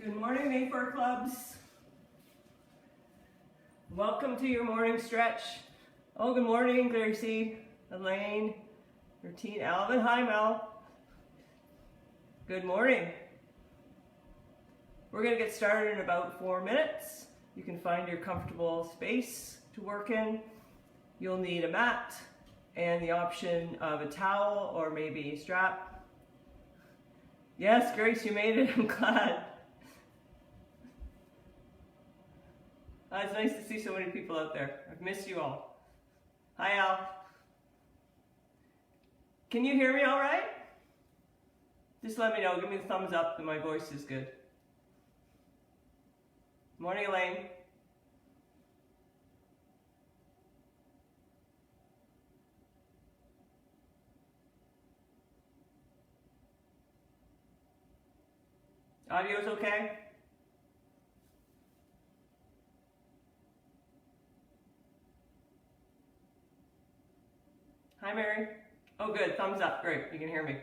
Good morning, Mayfair Clubs. Welcome to your morning stretch. Oh, good morning, Gracie, Elaine, Routine, Alvin. Hi, Mel. Good morning. We're going to get started in about 4 minutes. You can find your comfortable space to work in. You'll need a mat and the option of a towel or maybe a strap. Yes, Grace, you made it. I'm glad. It's nice to see so many people out there. I've missed you all. Hi, Al. Can you hear me all right? Just let me know. Give me the thumbs up that my voice is good. Morning, Elaine. Audio's okay? Hi, Mary. Oh, good. Thumbs up. Great. You can hear me.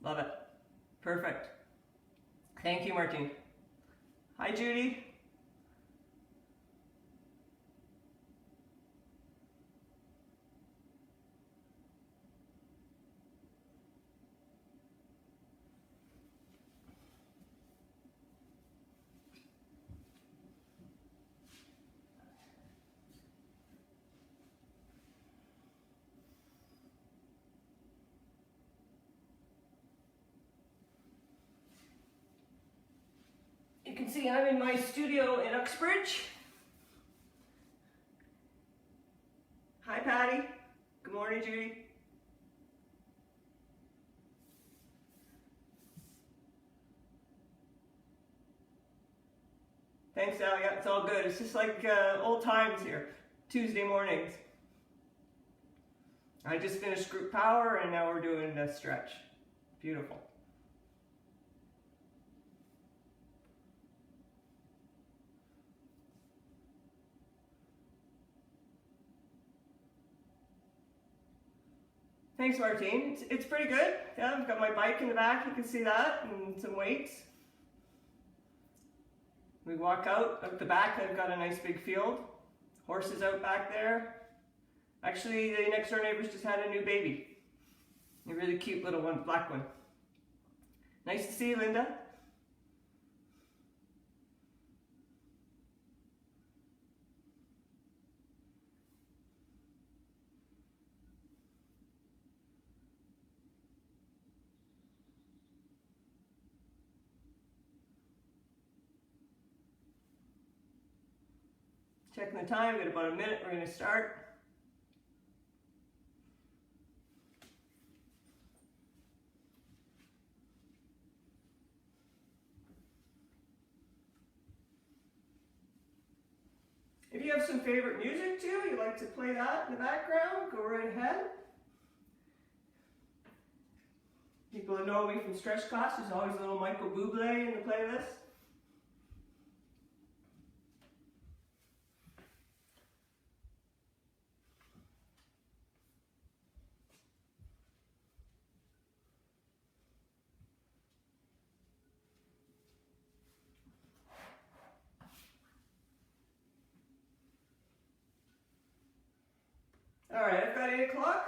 Love it. Perfect. Thank you, Martine. Hi, Judy. You can see I'm in my studio in Uxbridge. Hi, Patty. Good morning, Judy. Thanks, Al. Yeah, it's all good. It's just like old times here, Tuesday mornings. I just finished group power and now we're doing a stretch. Beautiful. Thanks, Martine. It's pretty good. Yeah, I've got my bike in the back, you can see that, and some weights. We walk out the back, I've got a nice big field. Horses out back there. Actually, the next door neighbors just had a new baby. A really cute little one, black one. Nice to see you, Linda. Checking the time, we've got about a minute, we're going to start. If you have some favorite music too, you like to play that in the background, go right ahead. People that know me from stretch class, there's always a little Michael Bublé in the playlist. All right, I've got 8 o'clock.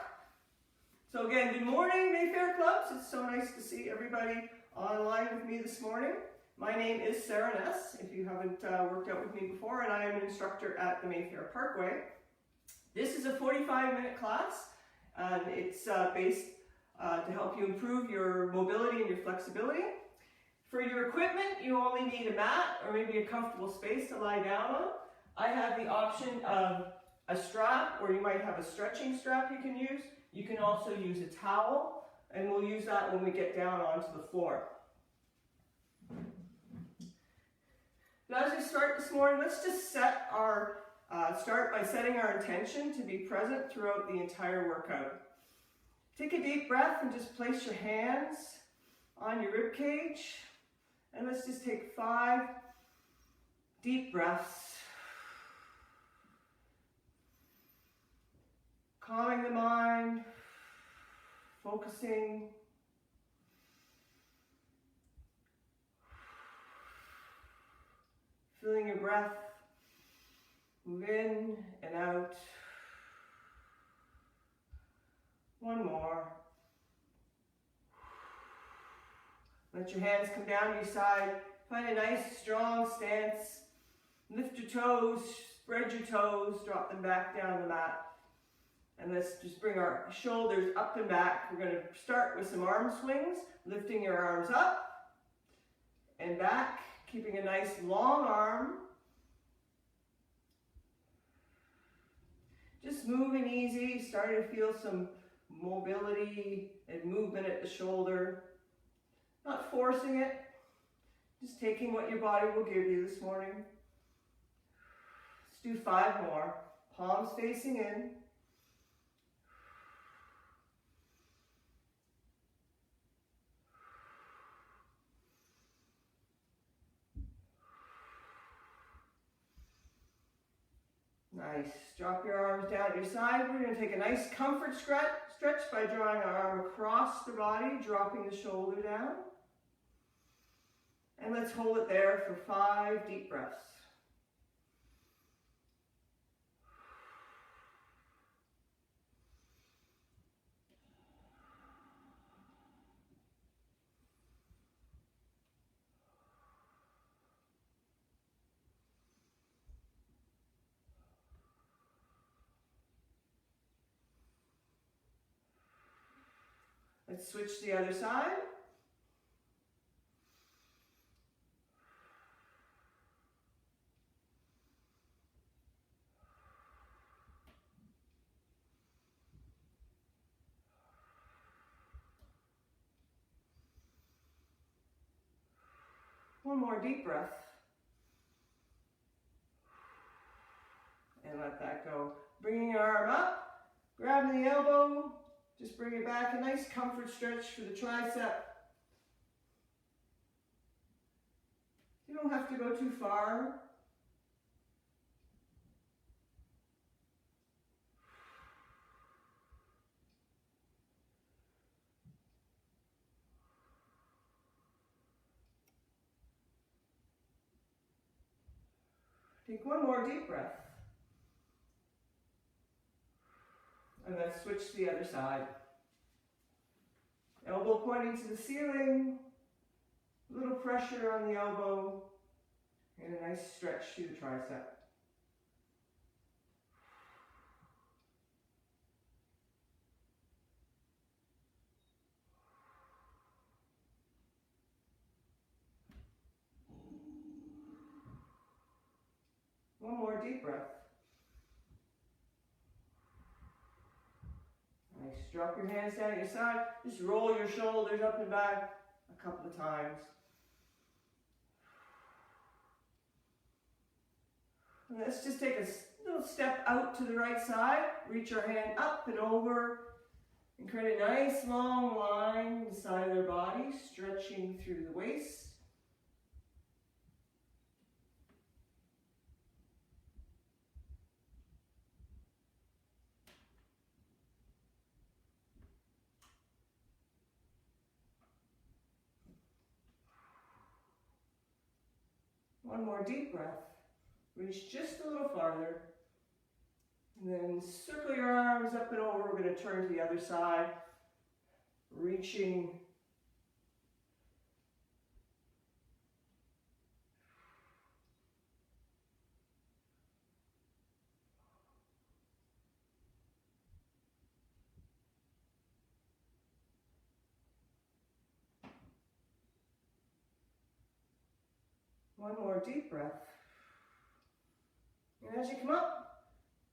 So again, good morning, Mayfair Clubs. It's so nice to see everybody online with me this morning. My name is Sarah Ness, if you haven't worked out with me before, and I am an instructor at the Mayfair Parkway. This is a 45-minute class, and it's based to help you improve your mobility and your flexibility. For your equipment, you only need a mat or maybe a comfortable space to lie down on. I have the option of a strap, or you might have a stretching strap you can use. You can also use a towel, and we'll use that when we get down onto the floor. Now as we start this morning, let's just set our, start by setting our intention to be present throughout the entire workout. Take a deep breath and just place your hands on your rib cage. And let's just take 5 deep breaths. Calming the mind, focusing. Feeling your breath move in and out. One more. Let your hands come down to your side. Find a nice, strong stance. Lift your toes, spread your toes, drop them back down the mat. And let's just bring our shoulders up and back. We're going to start with some arm swings, lifting your arms up and back, keeping a nice long arm. Just moving easy, starting to feel some mobility and movement at the shoulder. Not forcing it, just taking what your body will give you this morning. Let's do 5 more. Palms facing in. Nice. Drop your arms down at your side. We're going to take a nice comfort stretch by drawing our arm across the body, dropping the shoulder down. And let's hold it there for 5 deep breaths. Let's switch to the other side. One more deep breath. And let that go. Bringing your arm up, grabbing the elbow, just bring it back. A nice comfort stretch for the tricep. You don't have to go too far. Take one more deep breath. And let's switch to the other side. Elbow pointing to the ceiling. A little pressure on the elbow. And a nice stretch to the tricep. One more deep breath. Nice. Drop your hands down at your side. Just roll your shoulders up and back a couple of times. And let's just take a little step out to the right side. Reach our hand up and over. And create a nice long line inside their body, stretching through the waist. One more deep breath. Reach just a little farther. And then circle your arms up and over. We're going to turn to the other side. Reaching. One more deep breath. And as you come up,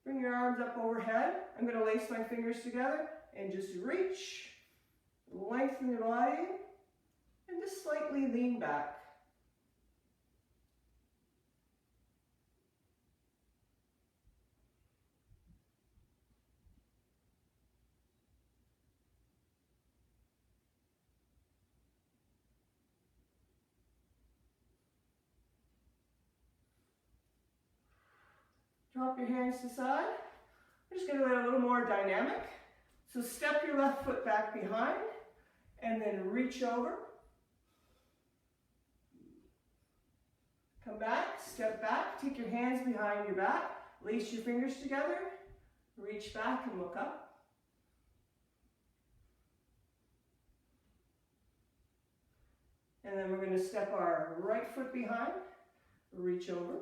bring your arms up overhead. I'm going to lace my fingers together and just reach, lengthen your body, and just slightly lean back. Drop your hands to the side. We're just going to get a little more dynamic. So step your left foot back behind and then reach over. Come back, step back, take your hands behind your back, lace your fingers together, reach back and look up. And then we're going to step our right foot behind, reach over.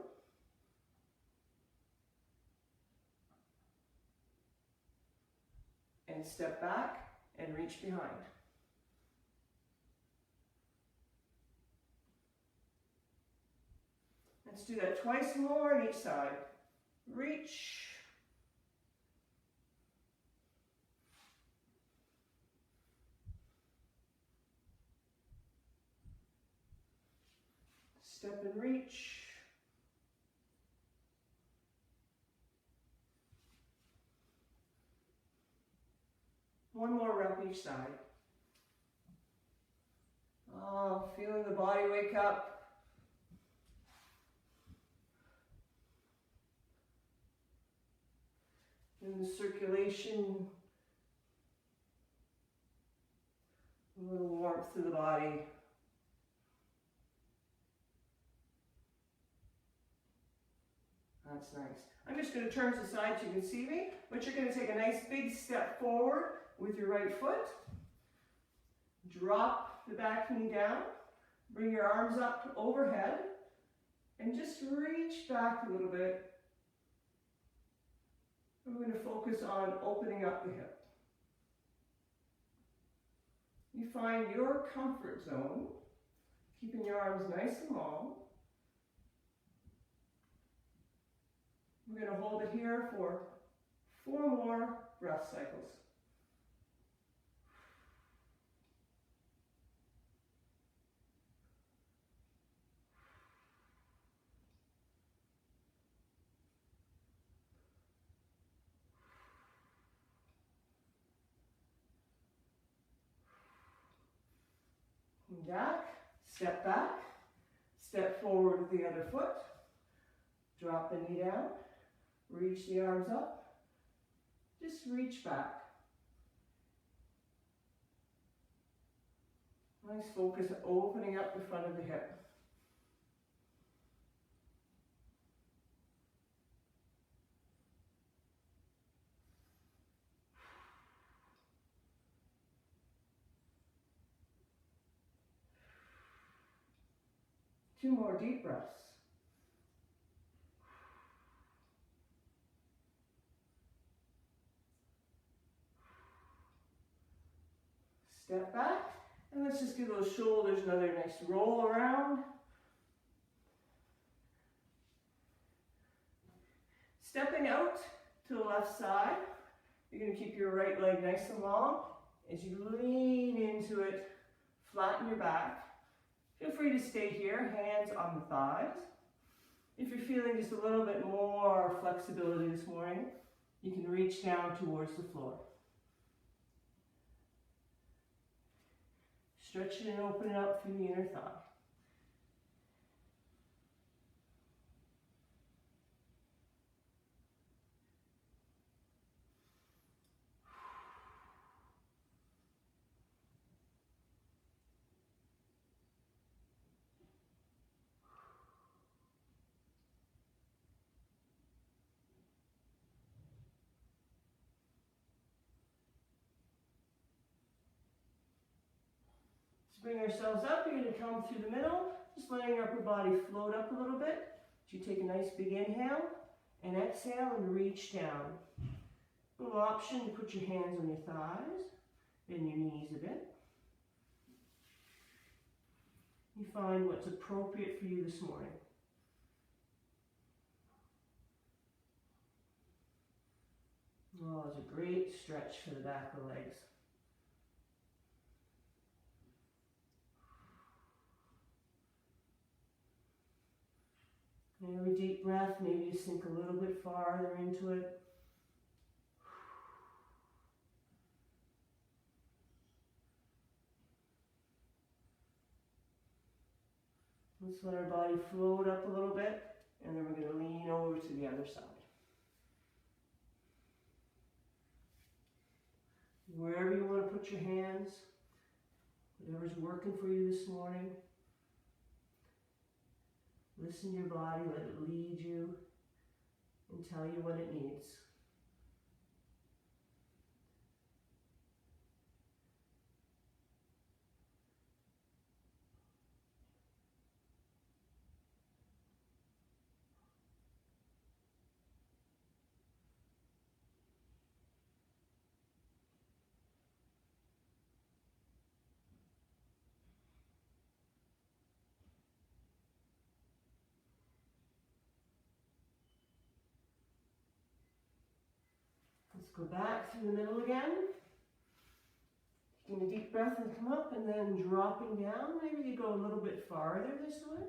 And step back and reach behind. Let's do that twice more on each side. Reach. Step and reach. One more rep each side. Oh, feeling the body wake up. And the circulation, a little warmth to the body. That's nice. I'm just going to turn to the side so you can see me, but you're going to take a nice big step forward with your right foot. Drop the back knee down, bring your arms up overhead, and just reach back a little bit. We're going to focus on opening up the hip. You find your comfort zone, keeping your arms nice and long. We're going to hold it here for 4 more breath cycles. Back, step forward with the other foot, drop the knee down, reach the arms up, just reach back. Nice focus opening up the front of the hip. Two more deep breaths. Step back, and let's just give those shoulders another nice roll around. Stepping out to the left side, you're going to keep your right leg nice and long. As you lean into it, flatten your back. Feel free to stay here, hands on the thighs. If you're feeling just a little bit more flexibility this morning, you can reach down towards the floor. Stretch it and open it up through the inner thigh. Bring ourselves up, you're going to come through the middle, just letting your upper body float up a little bit. So you take a nice big inhale and exhale and reach down. A little option to put your hands on your thighs, bend your knees a bit. You find what's appropriate for you this morning. Oh, it's a great stretch for the back of the legs. And every deep breath, maybe you sink a little bit farther into it. Let's let our body float up a little bit, and then we're going to lean over to the other side. Wherever you want to put your hands, whatever's working for you this morning. Listen to your body, let it lead you and tell you what it needs. Let's go back through the middle again. Taking a deep breath and come up and then dropping down. Maybe you go a little bit farther this way.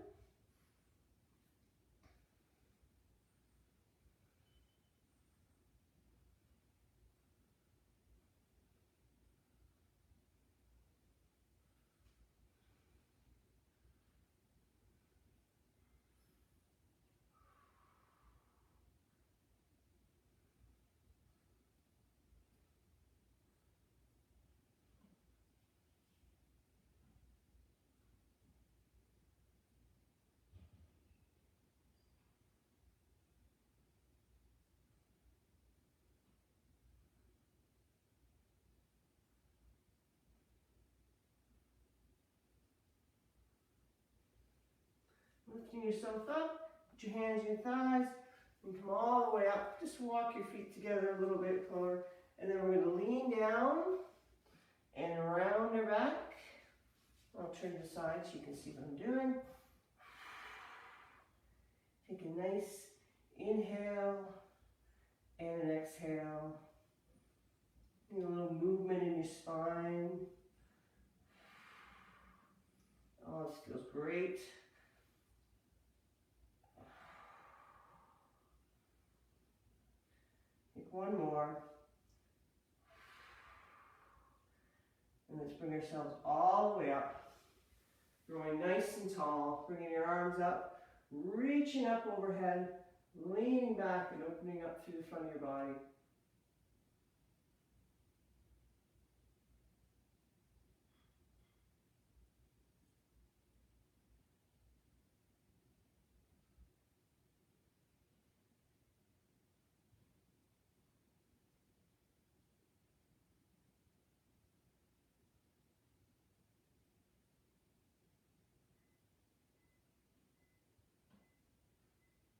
Lifting yourself up, put your hands on your thighs, and come all the way up. Just walk your feet together a little bit forward. And then we're going to lean down and around our back. I'll turn to the side so you can see what I'm doing. Take a nice inhale and an exhale. Need a little movement in your spine. Oh, this feels great. Take one more. And let's bring ourselves all the way up. Growing nice and tall, bringing your arms up, reaching up overhead, leaning back and opening up through the front of your body.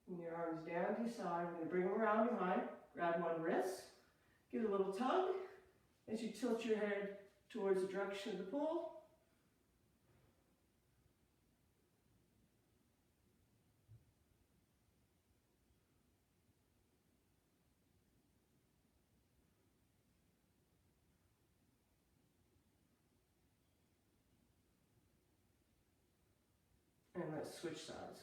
And your arms down to your side. We're going to bring them around behind. Grab one wrist. Give it a little tug as you tilt your head towards the direction of the pool. And let's switch sides.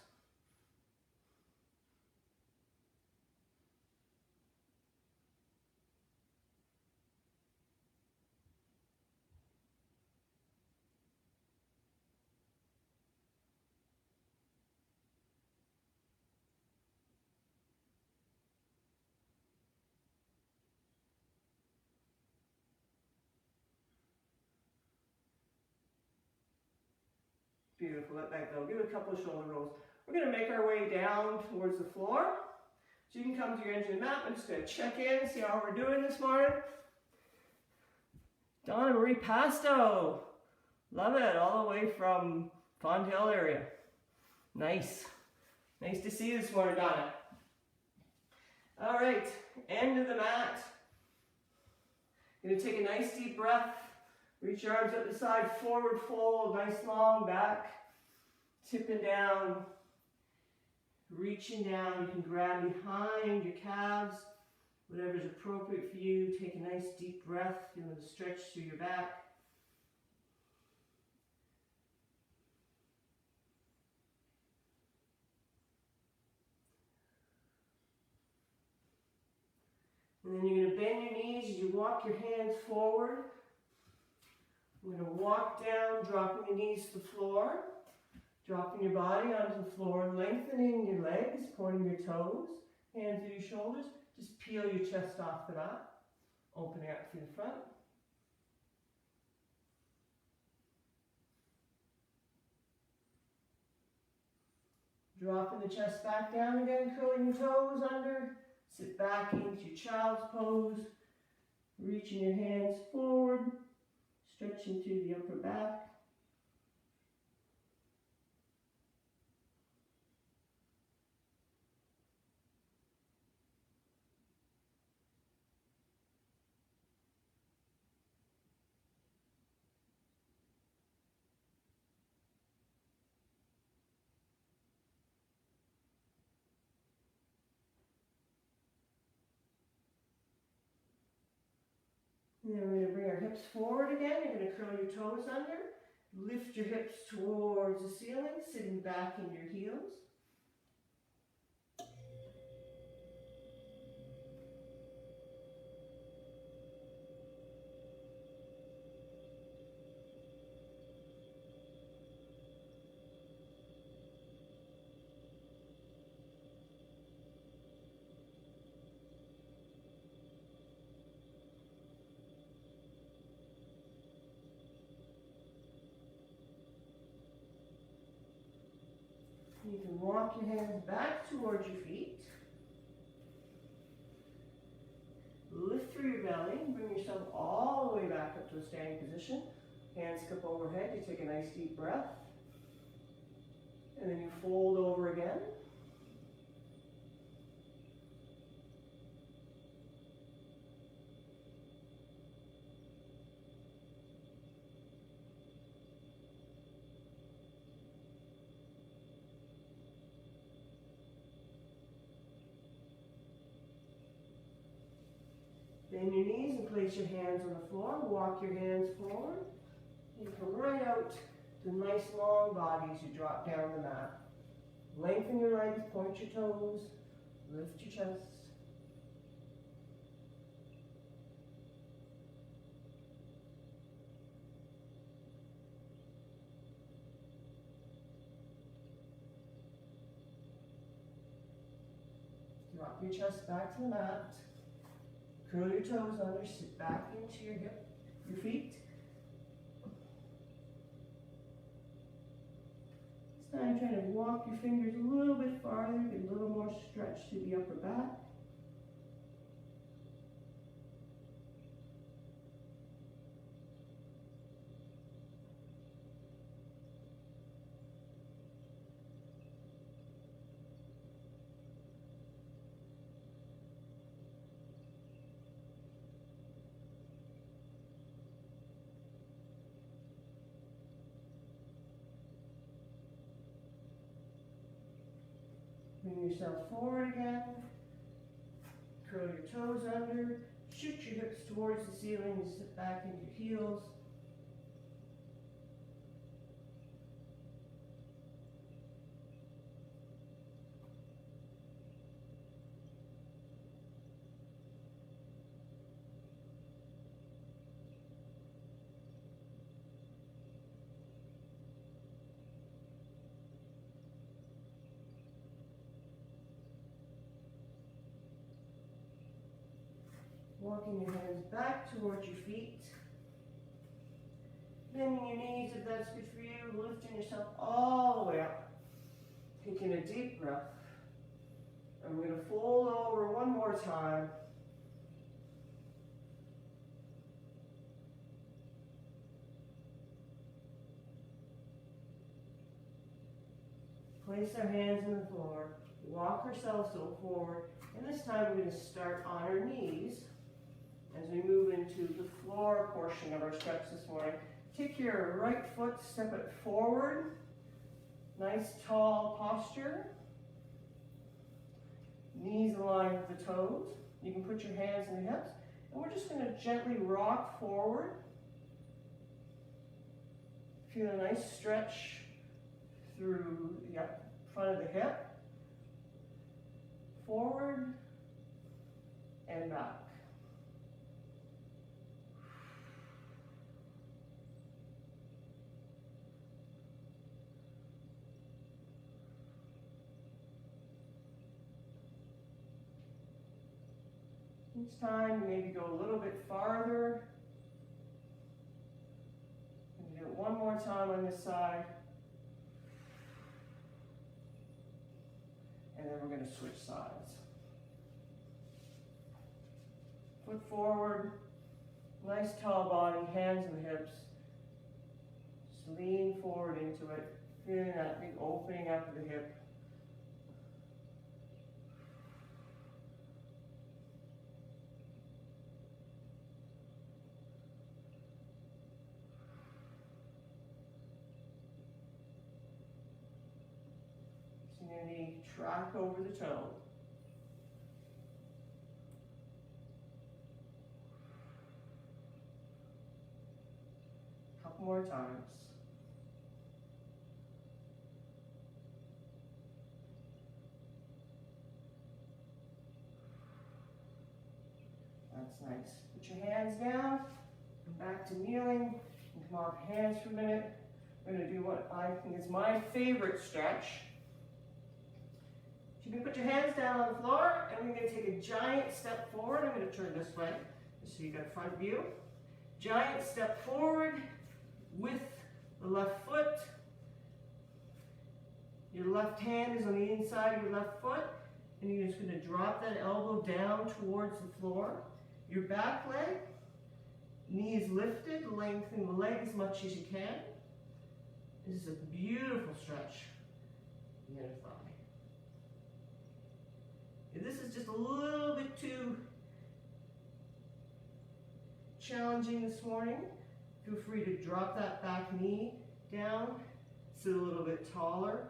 Beautiful, let that go. Give it a couple of shoulder rolls. We're going to make our way down towards the floor. So you can come to your edge of the mat. I'm just going to check in, see how we're doing this morning. Donna Marie Pasto. Love it, all the way from Fonthill area. Nice. Nice to see you this morning, Donna. All right, end of the mat. You're going to take a nice deep breath. Reach your arms up the side, forward fold, nice long back. Tipping down, reaching down. You can grab behind your calves, whatever's appropriate for you. Take a nice deep breath, feeling the stretch through your back. And then you're going to bend your knees as you walk your hands forward. We're going to walk down, dropping your knees to the floor, dropping your body onto the floor, lengthening your legs, pointing your toes, hands to your shoulders. Just peel your chest off the mat, opening up through the front. Dropping the chest back down again, curling your toes under. Sit back into child's pose. Reaching your hands forward, stretching through the upper back. And then we're going to bring our hips forward again. You're going to curl your toes under. Lift your hips towards the ceiling, sitting back in your heels. You can walk your hands back towards your feet. Lift through your belly and bring yourself all the way back up to a standing position. Hands cup overhead. You take a nice deep breath. And then you fold over again. Bend your knees and place your hands on the floor. Walk your hands forward. You come right out to nice long body as you drop down the mat. Lengthen your legs, point your toes, lift your chest. Drop your chest back to the mat. Curl your toes under, sit back into your feet. This time try to walk your fingers a little bit farther, get a little more stretch through the upper back. Bring yourself forward again. Curl your toes under. Shoot your hips towards the ceiling and sit back into your heels. Walking your hands back towards your feet. Bending your knees if that's good for you. Lifting yourself all the way up. Taking a deep breath. I'm going to fold over one more time. Place our hands on the floor. Walk ourselves forward. And this time we're going to start on our knees. As we move into the floor portion of our stretch this morning, take your right foot, step it forward. Nice tall posture. Knees aligned with the toes. You can put your hands in the hips. And we're just going to gently rock forward. Feel a nice stretch through the front of the hip. Forward and back. Each time, maybe go a little bit farther. And do it one more time on this side. and then we're going to switch sides. Foot forward, nice tall body, hands on the hips. Just lean forward into it, feeling that big opening up of the hip. Knee track over the toe. Couple more times. That's nice. Put your hands down, come back to kneeling, and come off your hands for a minute. We're going to do what I think is my favorite stretch. You can put your hands down on the floor, and we're going to take a giant step forward. I'm going to turn this way, so you got a front view. Giant step forward with the left foot. Your left hand is on the inside of your left foot, and you're just going to drop that elbow down towards the floor. Your back leg, knees lifted, lengthen the leg as much as you can. This is a beautiful stretch. The inner thigh. If this is just a little bit too challenging this morning, feel free to drop that back knee down, sit a little bit taller.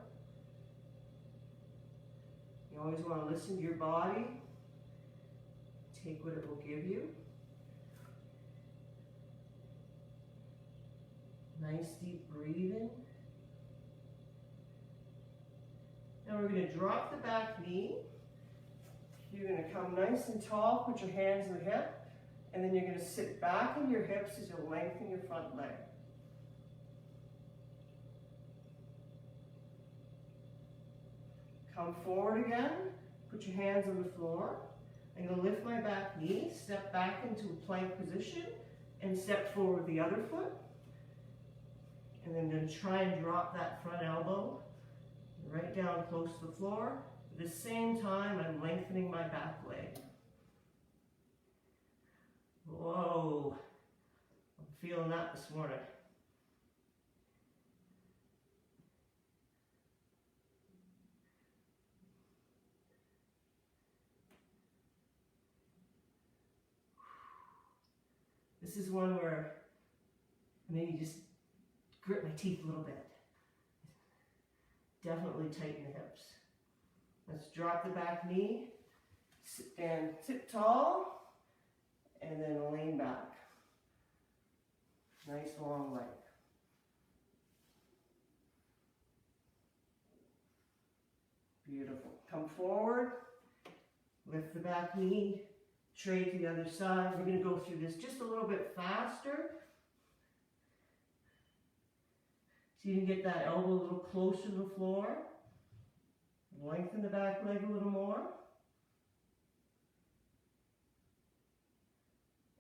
You always want to listen to your body, take what it will give you. Nice deep breathing. Now we're going to drop the back knee. You're going to come nice and tall, put your hands on the hip, and then you're going to sit back in your hips as you lengthen your front leg. Come forward again, put your hands on the floor. I'm going to lift my back knee, step back into a plank position, and step forward the other foot. And then I'm going to try and drop that front elbow right down close to the floor. At the same time, I'm lengthening my back leg. Whoa, I'm feeling that this morning. This is one where maybe just grit my teeth a little bit. Definitely tighten the hips. Let's drop the back knee, sit tall, and then lean back. Nice long leg. Beautiful. Come forward, lift the back knee, trade to the other side. We're going to go through this just a little bit faster. So you can get that elbow a little closer to the floor. Lengthen the back leg a little more.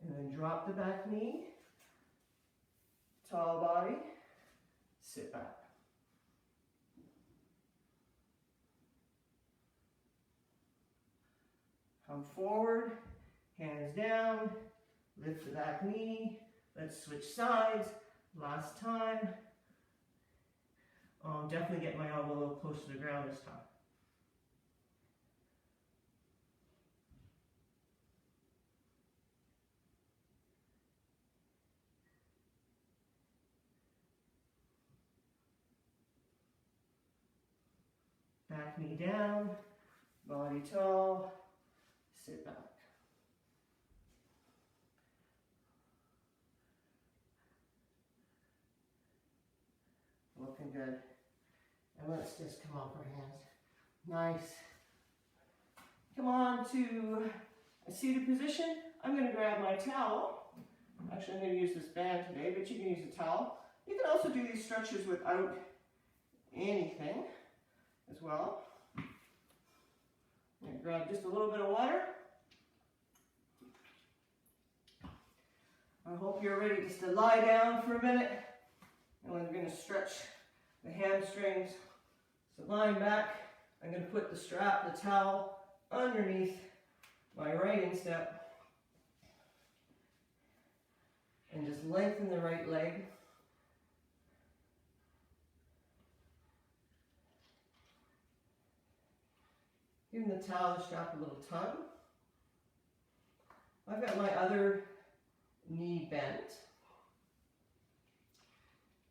And then drop the back knee. Tall body. Sit back. Come forward. Hands down. Lift the back knee. Let's switch sides. Last time. Definitely get my elbow a little closer to the ground this time. Back knee down, body tall, sit back. Looking good. And let's just come off our hands. Nice. Come on to a seated position. I'm going to grab my towel. Actually, I'm going to use this band today, but you can use a towel. You can also do these stretches without anything as well. I'm going to grab just a little bit of water. I hope you're ready just to lie down for a minute. And we're going to stretch the hamstrings. So lying back, I'm going to put the strap, the towel, underneath my right instep and just lengthen the right leg. Giving the towel, the strap a little tug. I've got my other knee bent.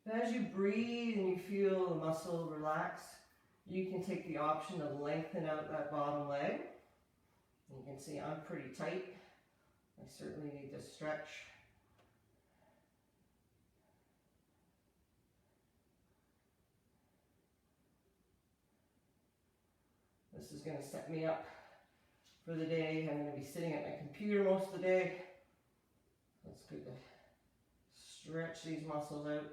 But as you breathe and you feel the muscle relax, you can take the option of lengthen out that bottom leg. You can see I'm pretty tight. I certainly need to stretch. This is going to set me up for the day. I'm going to be sitting at my computer most of the day. It's good to stretch these muscles out.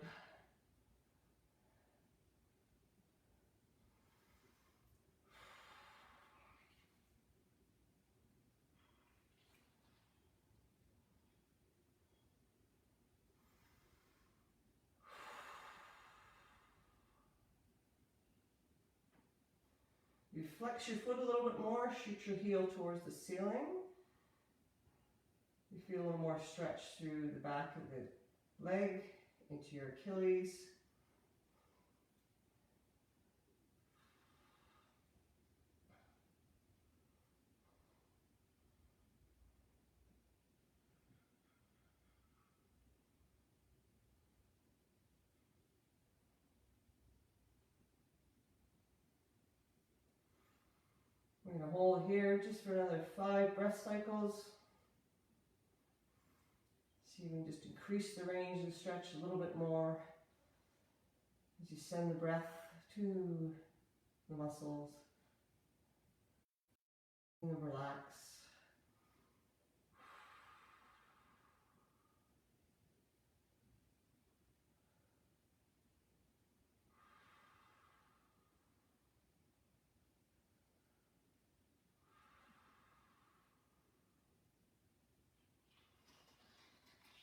You flex your foot a little bit more, shoot your heel towards the ceiling. You feel a little more stretch through the back of the leg, into your Achilles. We're going to hold here just for another 5 breath cycles. See if we can just increase the range and stretch a little bit more as you send the breath to the muscles and relax.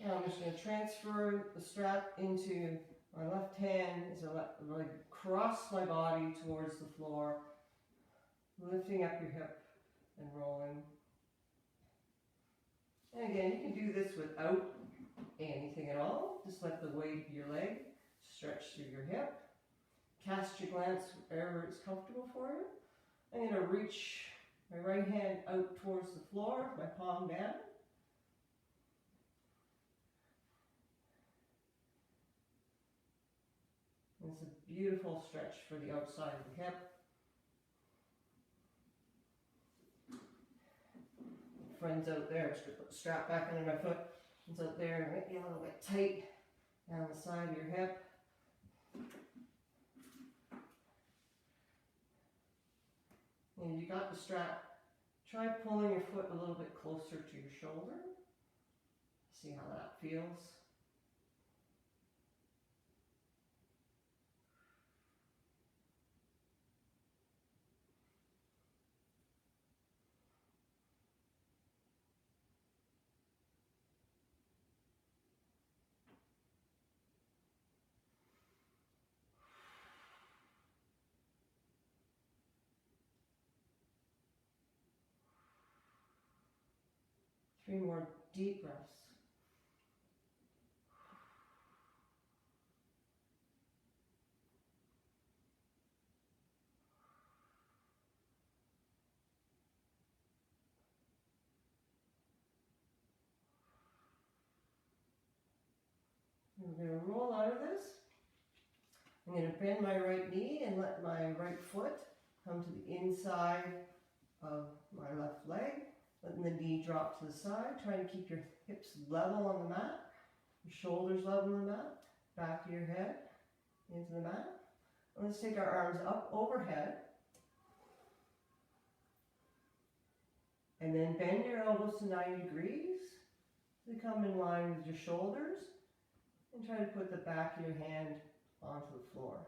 Now I'm just going to transfer the strap into my left hand as I cross my body towards the floor, lifting up your hip and rolling. And again, you can do this without anything at all. Just let the weight of your leg stretch through your hip. Cast your glance wherever it's comfortable for you. I'm going to reach my right hand out towards the floor, my palm down. It's a beautiful stretch for the outside of the hip. Friends out there, just put the strap back under my foot. It's out there, might be a little bit tight down the side of your hip. And you got the strap. Try pulling your foot a little bit closer to your shoulder. See how that feels. 3 more deep breaths. I'm going to roll out of this. I'm going to bend my right knee and let my right foot come to the inside of my left leg. Letting the knee drop to the side. Trying to keep your hips level on the mat. Your shoulders level on the mat. Back of your head into the mat. And let's take our arms up overhead. And then bend your elbows to 90 degrees. So come in line with your shoulders. And try to put the back of your hand onto the floor.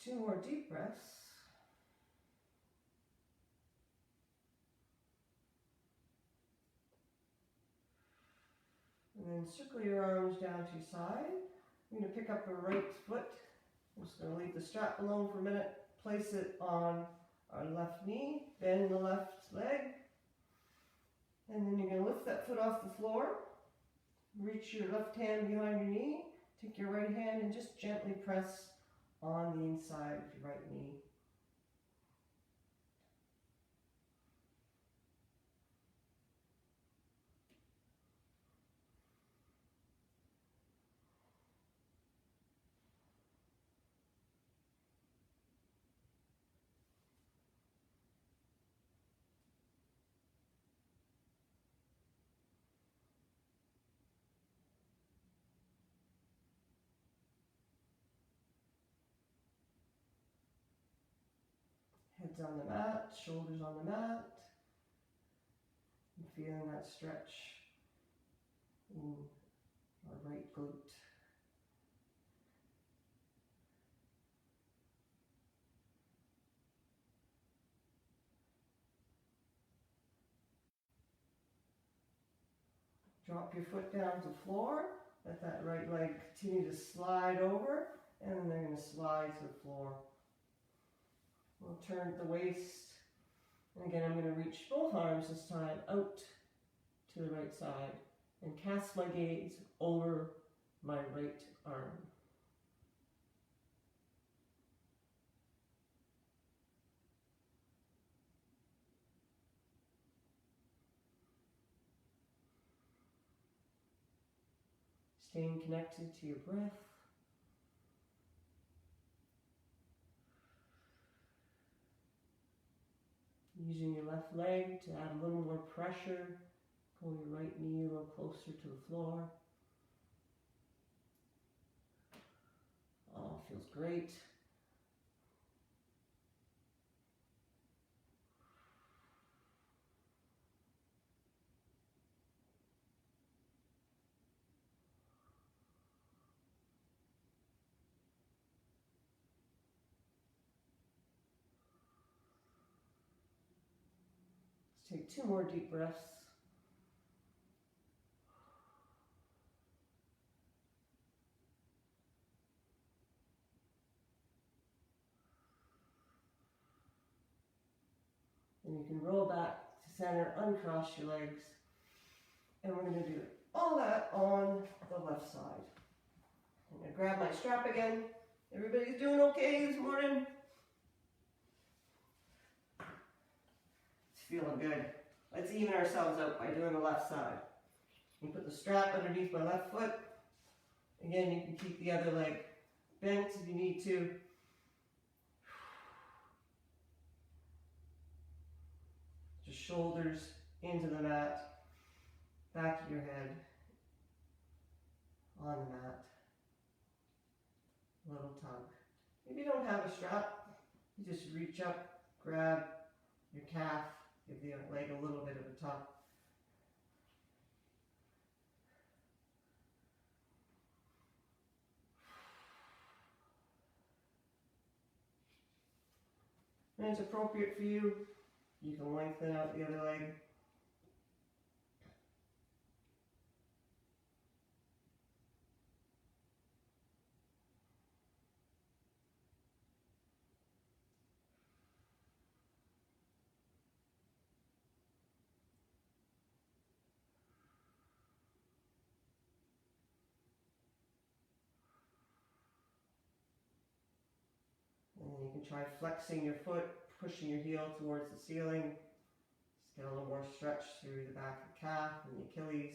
2 more deep breaths. And then circle your arms down to your side. You're going to pick up the right foot. I'm just going to leave the strap alone for a minute. Place it on our left knee. Bend the left leg. And then you're going to lift that foot off the floor. Reach your left hand behind your knee. Take your right hand and just gently press on the inside of your right knee. Head's on the mat, shoulders on the mat. And feeling that stretch in our right glute. Drop your foot down to the floor. Let that right leg continue to slide over, and then they're going to slide to the floor. We'll turn the waist. And again, I'm going to reach both arms this time out to the right side and cast my gaze over my right arm. Staying connected to your breath. Using your left leg to add a little more pressure. Pull your right knee a little closer to the floor. Oh, feels great. Let's take 2 more deep breaths. And you can roll back to center, uncross your legs. And we're going to do all that on the left side. I'm going to grab my strap again. Everybody's doing okay this morning? It's feeling good. Let's even ourselves out by doing the left side. You put the strap underneath my left foot. Again, you can keep the other leg bent if you need to. Just shoulders into the mat, back of your head, on the mat. Little tug. If you don't have a strap, you just reach up, grab your calf, give the leg a little bit of a tug. When it's appropriate for you, you can lengthen out the other leg. And then you can try flexing your foot, pushing your heel towards the ceiling. Just get a little more stretch through the back of the calf and the Achilles.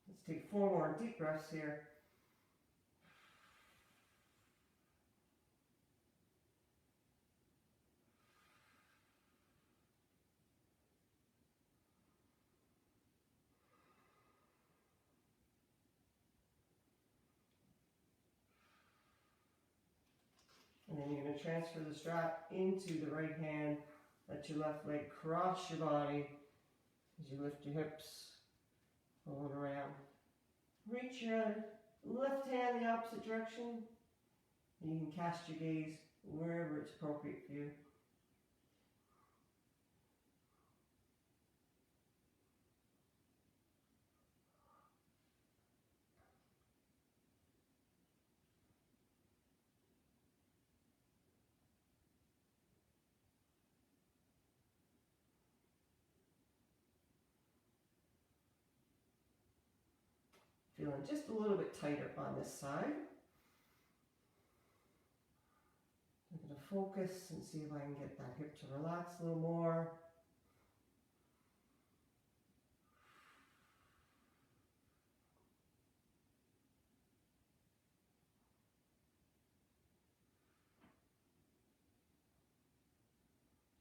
Let's take 4 more deep breaths here. then you're going to transfer the strap into the right hand. Let your left leg cross your body as you lift your hips, pull it around. Reach your left hand the opposite direction. And you can cast your gaze wherever it's appropriate for you. Feeling just a little bit tighter on this side. I'm going to focus and see if I can get that hip to relax a little more.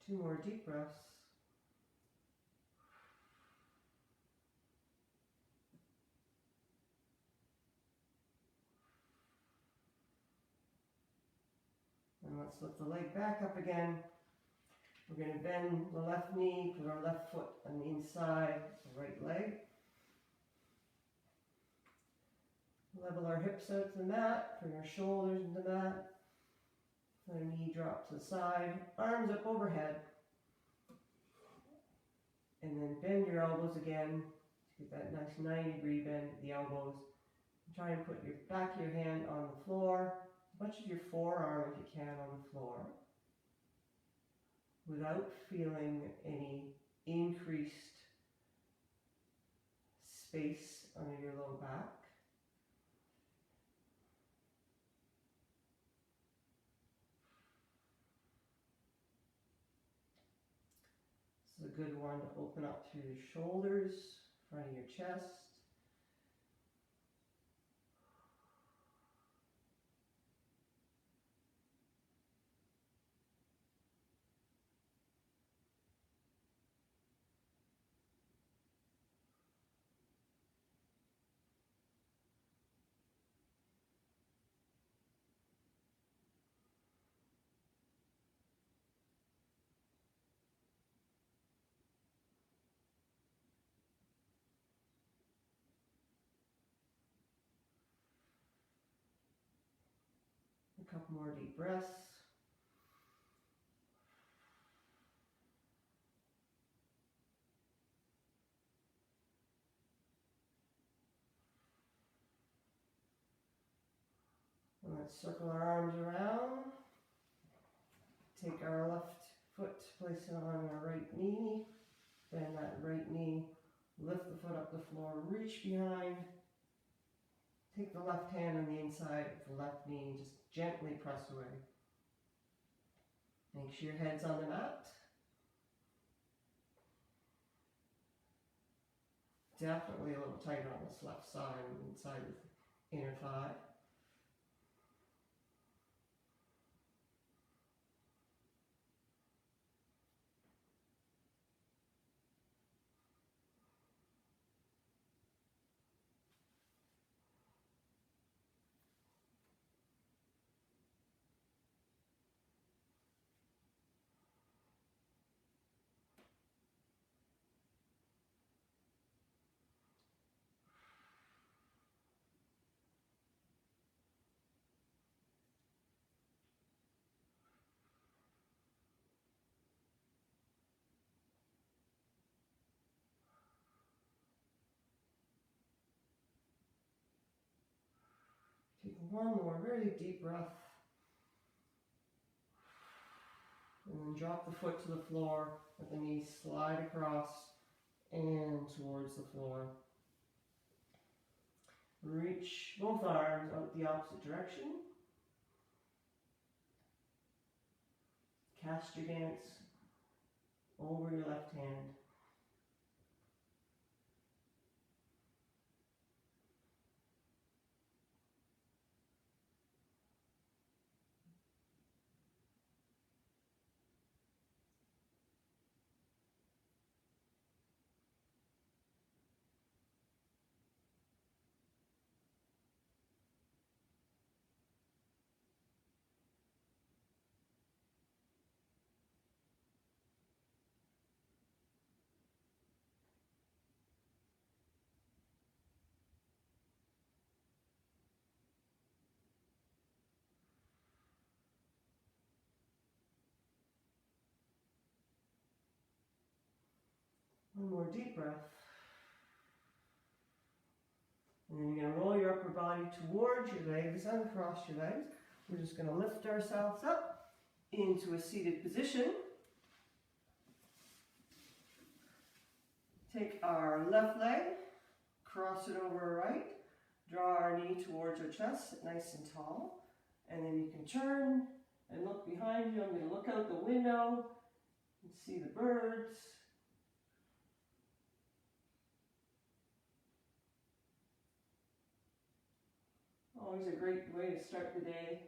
Two more deep breaths. And let's lift the leg back up again. We're going to bend the left knee, put our left foot on the inside of the right leg. Level our hips out to the mat, bring our shoulders into the mat. Let our knee drop to the side, arms up overhead. And then bend your elbows again. Get that nice 90-degree bend at the elbows. Try and put your back of your hand on the floor. Much of your forearm, if you can, on the floor, without feeling any increased space under your low back. This is a good one to open up through your shoulders, front of your chest. A couple more deep breaths. And let's circle our arms around. Take our left foot, place it on our right knee. Bend that right knee. Lift the foot up the floor. Reach behind. Take the left hand on the inside of the left knee and just gently press away. Make sure your head's on the mat. Definitely a little tighter on this left side, inside the inner thigh. Take one more very deep breath. And then drop the foot to the floor. Let the knee slide across and towards the floor. Reach both arms out the opposite direction. Cast your dance over your left hand. One more deep breath. And then you're going to roll your upper body towards your legs, uncross your legs. We're just going to lift ourselves up into a seated position. Take our left leg, cross it over our right, draw our knee towards our chest, nice and tall. And then you can turn and look behind you. I'm going to look out the window and see the birds. Always a great way to start the day.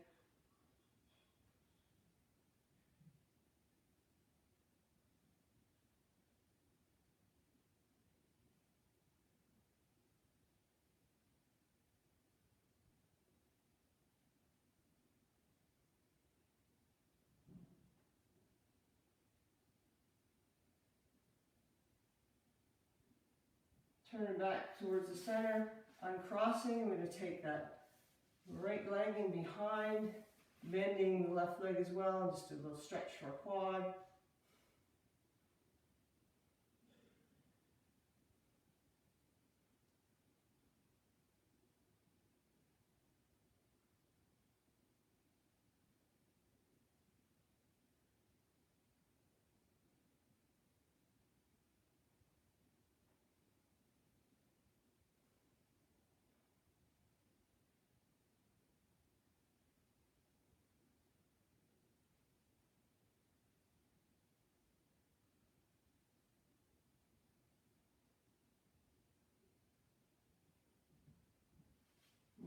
Turn it back towards the center. Uncrossing, we're going to take that right leg in behind, bending the left leg as well, just a little stretch for a quad.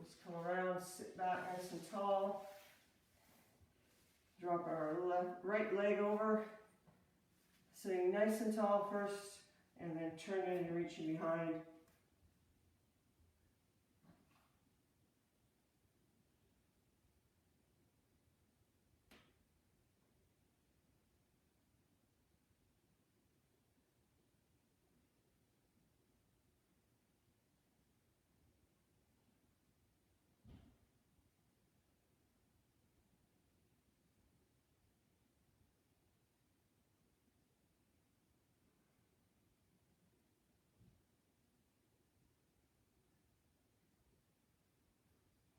Just come around, sit back nice and tall. Drop our right leg over, sitting nice and tall first, and then turn it and reaching behind.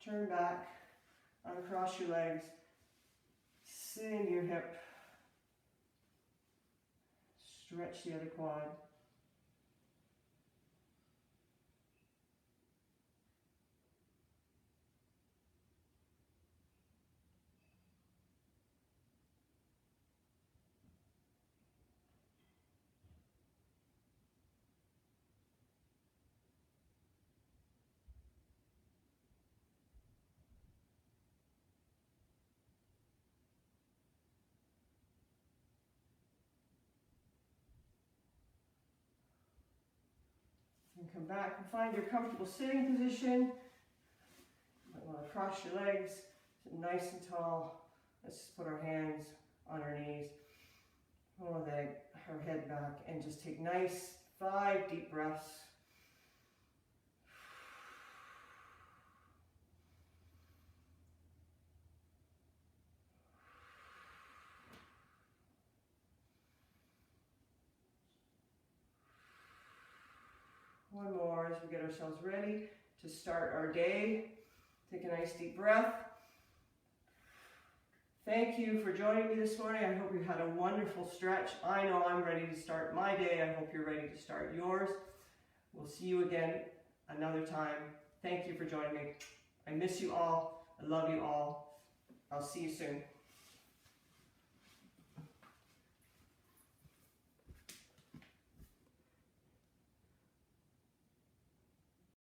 Turn back, uncross your legs, sit into your hip, stretch the other quad. And come back and find your comfortable sitting position. You might want to cross your legs, sit nice and tall. Let's just put our hands on our knees, roll our head back, and just take nice 5 deep breaths. One more as we get ourselves ready to start our day. Take a nice deep breath. Thank you for joining me this morning. I hope you had a wonderful stretch. I know I'm ready to start my day. I hope you're ready to start yours. We'll see you again another time. Thank you for joining me. I miss you all. I love you all. I'll see you soon.